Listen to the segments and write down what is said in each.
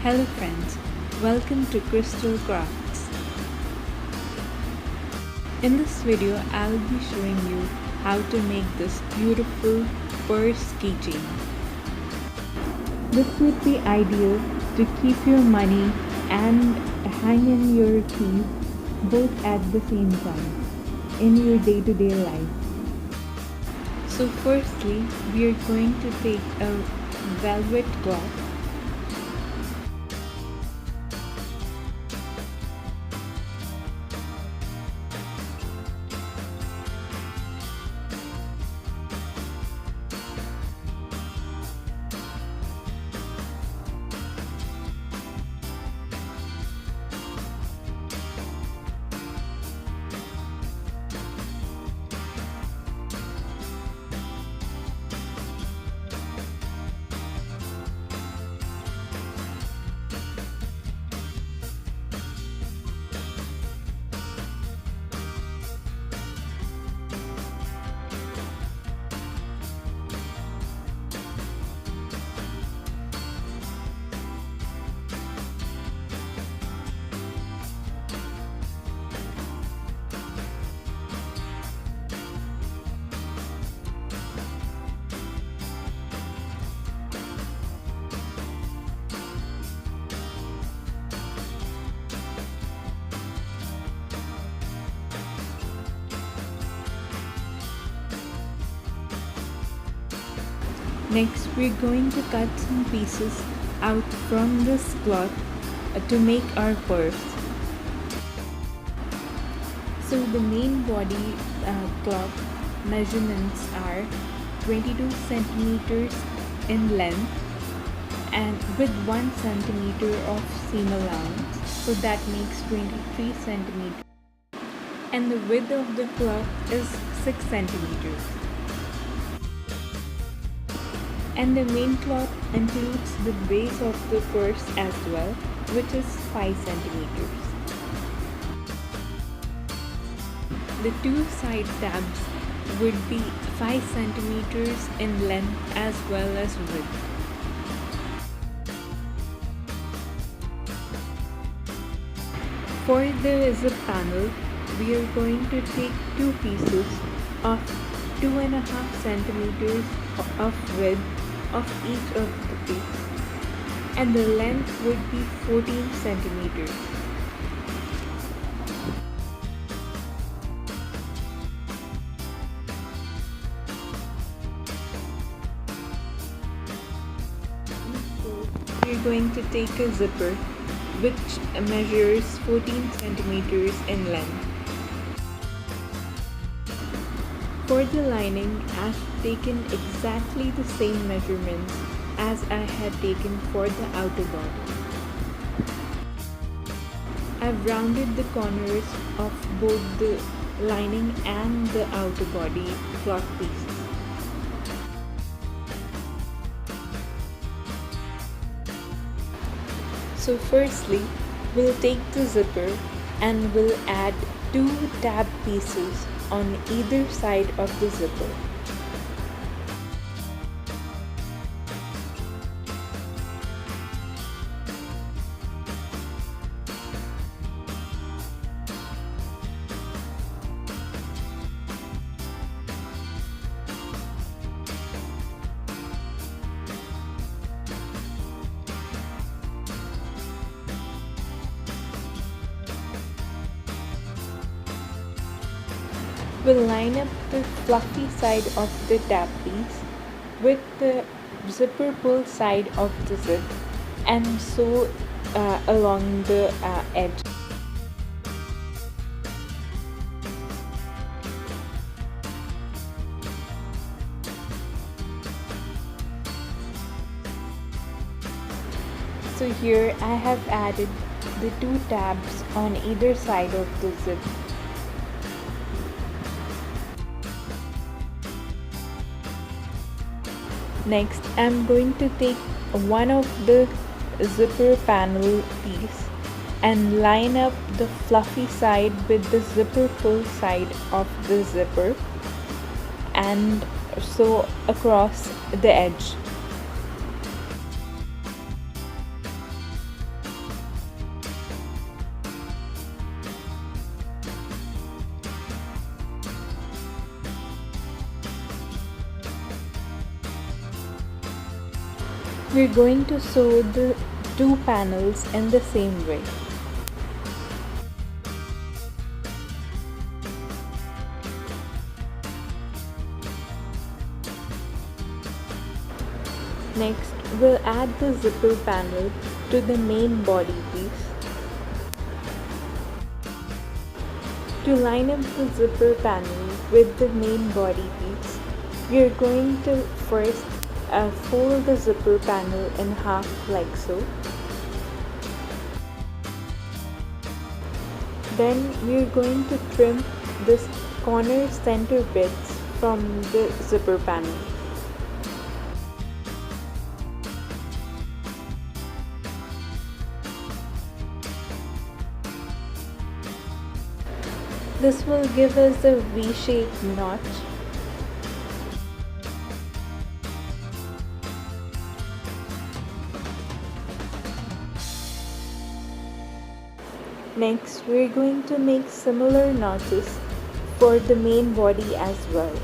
Hello friends, welcome to Crystal Crafts. In this video, I'll be showing you how to make this beautiful purse keychain. This would be ideal to keep your money and hang in your keys both at the same time in your day-to-day life. So firstly, we are going to take a velvet cloth. Next, we're going to cut some pieces out from this cloth to make our purse. So the main body cloth measurements are 22 centimeters in length and with 1 centimeter of seam allowance, so that makes 23 centimeters. And the width of the cloth is 6 centimeters. And the main cloth includes the base of the purse as well, which is 5 centimeters. The two side tabs would be 5 centimeters in length as well as width. For the zip panel, we are going to take two pieces of 2.5 centimeters of width of each of the piece, and the length would be 14 centimeters. We're going to take a zipper which measures 14 centimeters in length. For the lining, I've taken exactly the same measurements as I had taken for the outer body. I've rounded the corners of both the lining and the outer body cloth pieces. So firstly, we'll take the zipper and we'll add 2 tab pieces on either side of the zipper. We'll line up the fluffy side of the tab piece with the zipper pull side of the zip and sew along the edge. So here I have added the 2 tabs on either side of the zip. Next, I'm going to take one of the zipper panel piece and line up the fluffy side with the zipper pull side of the zipper and sew across the edge. We're going to sew the two panels in the same way. Next, we'll add the zipper panel to the main body piece. To line up the zipper panel with the main body piece, we are going to first fold the zipper panel in half like so. Then we are going to trim this corner center bits from the zipper panel. This will give us a V-shaped notch. Next, we are going to make similar notches for the main body as well.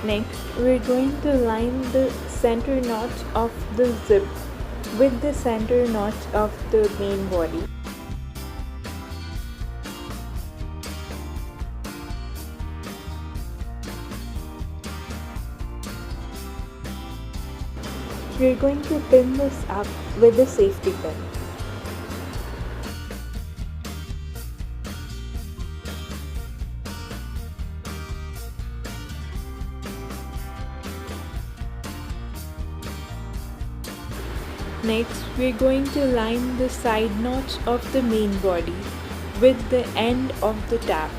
Next, we're going to line the center notch of the zip with the center notch of the main body. We're going to pin this up with a safety pin. Next, we're going to line the side notch of the main body with the end of the tab.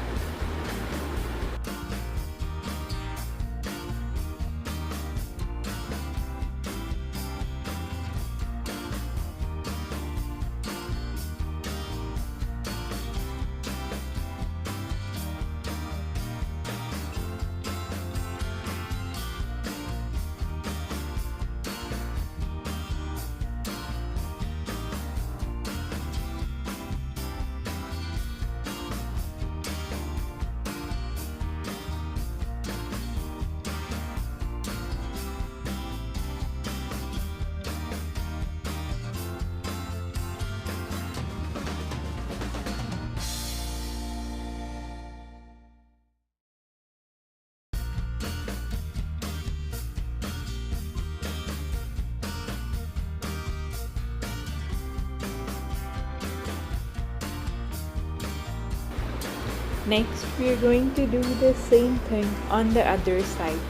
Next, we are going to do the same thing on the other side.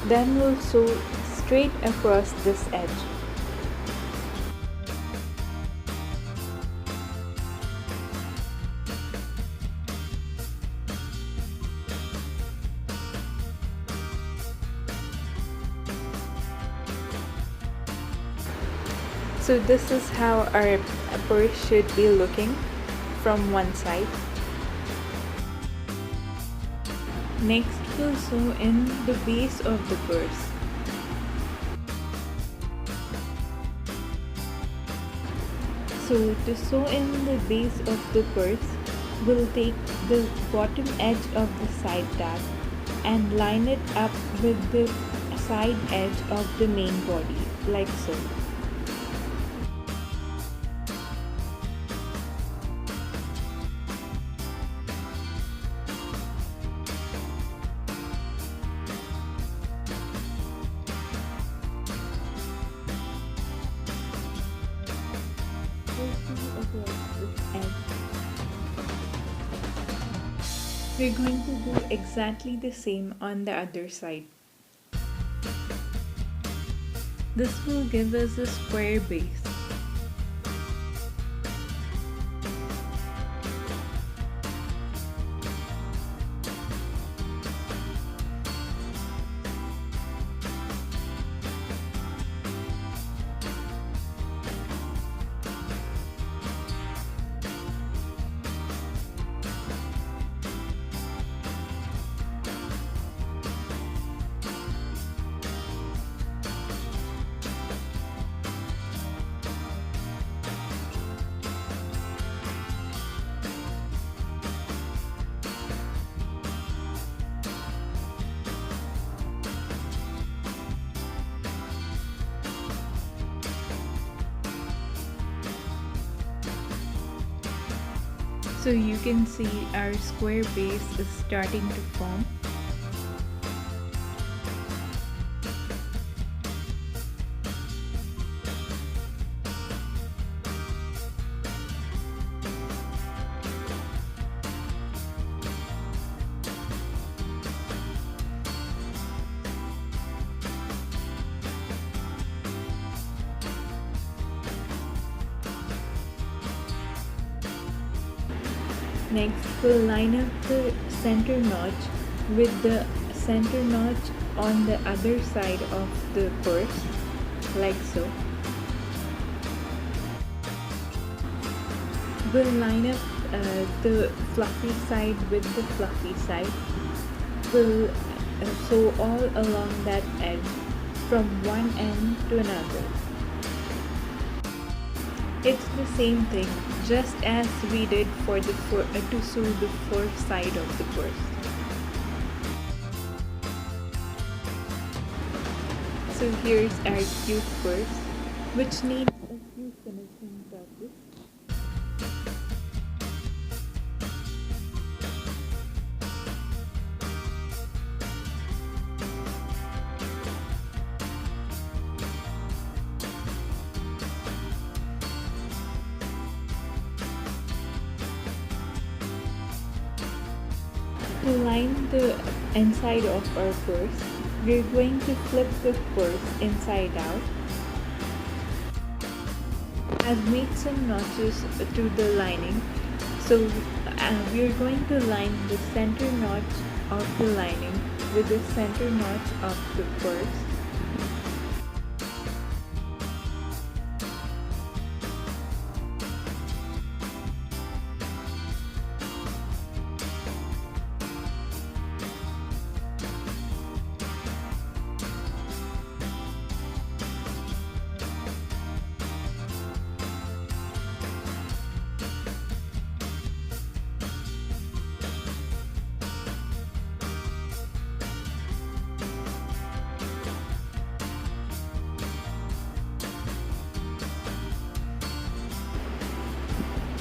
Then we'll sew straight across this edge. So this is how our purse should be looking from one side. Next, we'll sew in the base of the purse. So to sew in the base of the purse, we'll take the bottom edge of the side tab and line it up with the side edge of the main body, like so. We're going to do exactly the same on the other side. This will give us a square base. So you can see our square base is starting to form. Next, we'll line up the center notch with the center notch on the other side of the purse, like so. We'll line up the fluffy side with the fluffy side. We'll sew all along that edge from one end to another. It's the same thing, just as we did for the to sew the first side of the purse. So here's our cute purse, which needs a few finishing touches. To line the inside of our purse, we're going to flip the purse inside out. I've made some notches to the lining, so we're going to line the center notch of the lining with the center notch of the purse.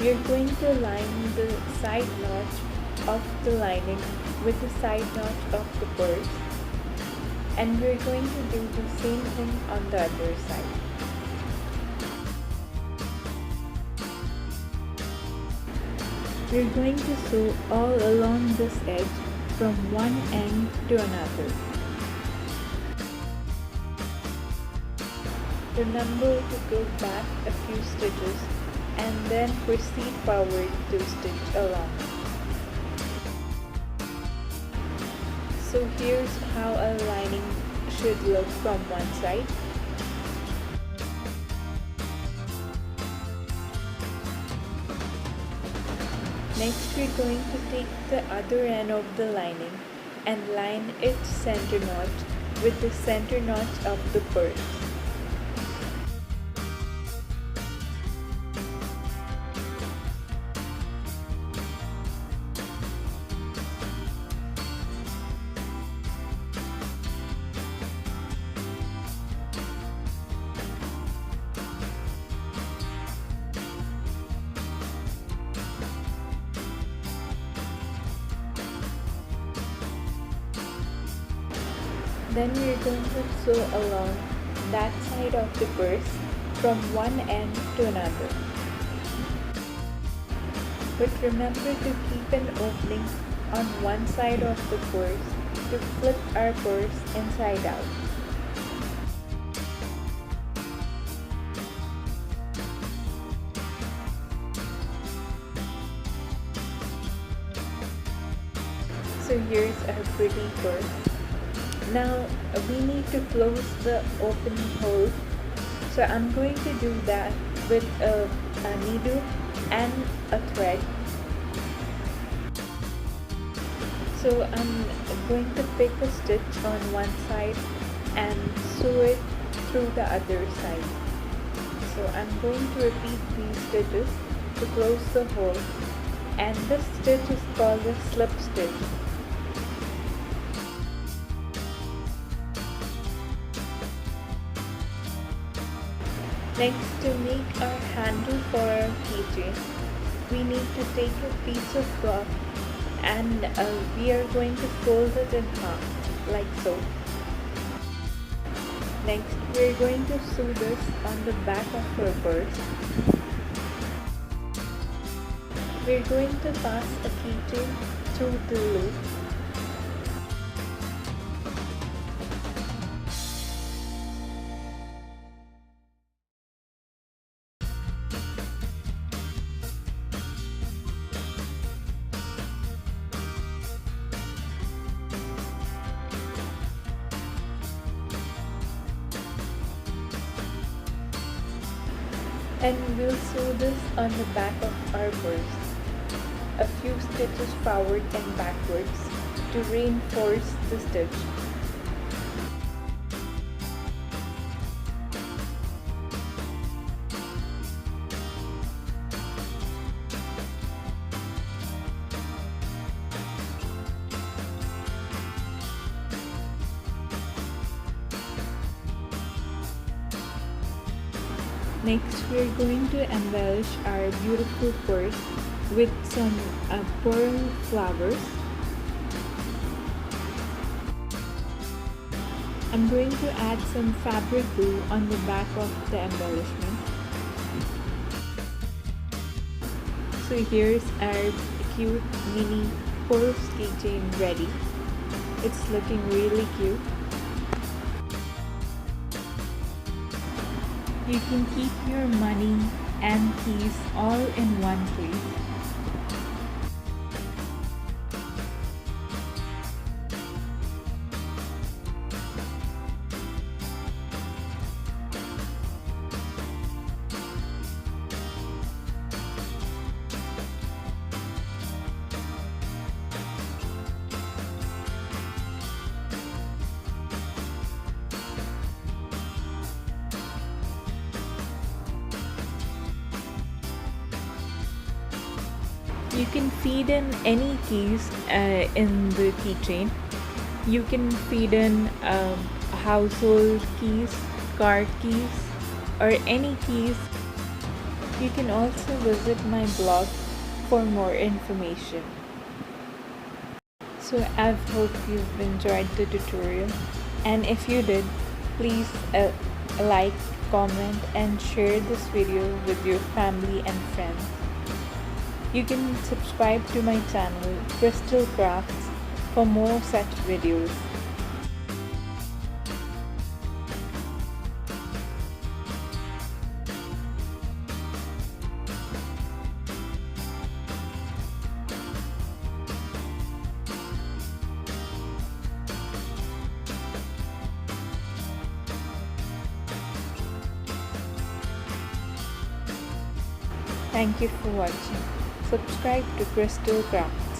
We're going to line the side notch of the lining with the side notch of the purse, and we're going to do the same thing on the other side. We're going to sew all along this edge from one end to another. Remember to go back a few stitches and then proceed forward to stitch along. So here's how our lining should look from one side. Next, we're going to take the other end of the lining and line its center notch with the center notch of the purse. Then we're going to sew along that side of the purse from one end to another. But remember to keep an opening on one side of the purse to flip our purse inside out. So here's our pretty purse. Now we need to close the opening hole. So I'm going to do that with a needle and a thread. So I'm going to pick a stitch on one side and sew it through the other side. So I'm going to repeat these stitches to close the hole, and this stitch is called a slip stitch. Next, to make our handle for our keychain, we need to take a piece of cloth and we are going to fold it in half, like so. Next, we are going to sew this on the back of our purse. We are going to pass a keychain through the loop. And we'll sew this on the back of our purse. A few stitches forward and backwards to reinforce the stitch. Next, we are going to embellish our beautiful purse with some pearl flowers. I'm going to add some fabric glue on the back of the embellishment. So here's our cute mini purse keychain ready. It's looking really cute. You can keep your money and keys all in one place. You can feed in any keys in the keychain. You can feed in household keys, card keys, or any keys. You can also visit my blog for more information. So I hope you've enjoyed the tutorial, and if you did, please like, comment, and share this video with your family and friends. You can subscribe to my channel Crystal Crafts for more such videos. Thank you for watching. Subscribe to Crystal Crafts.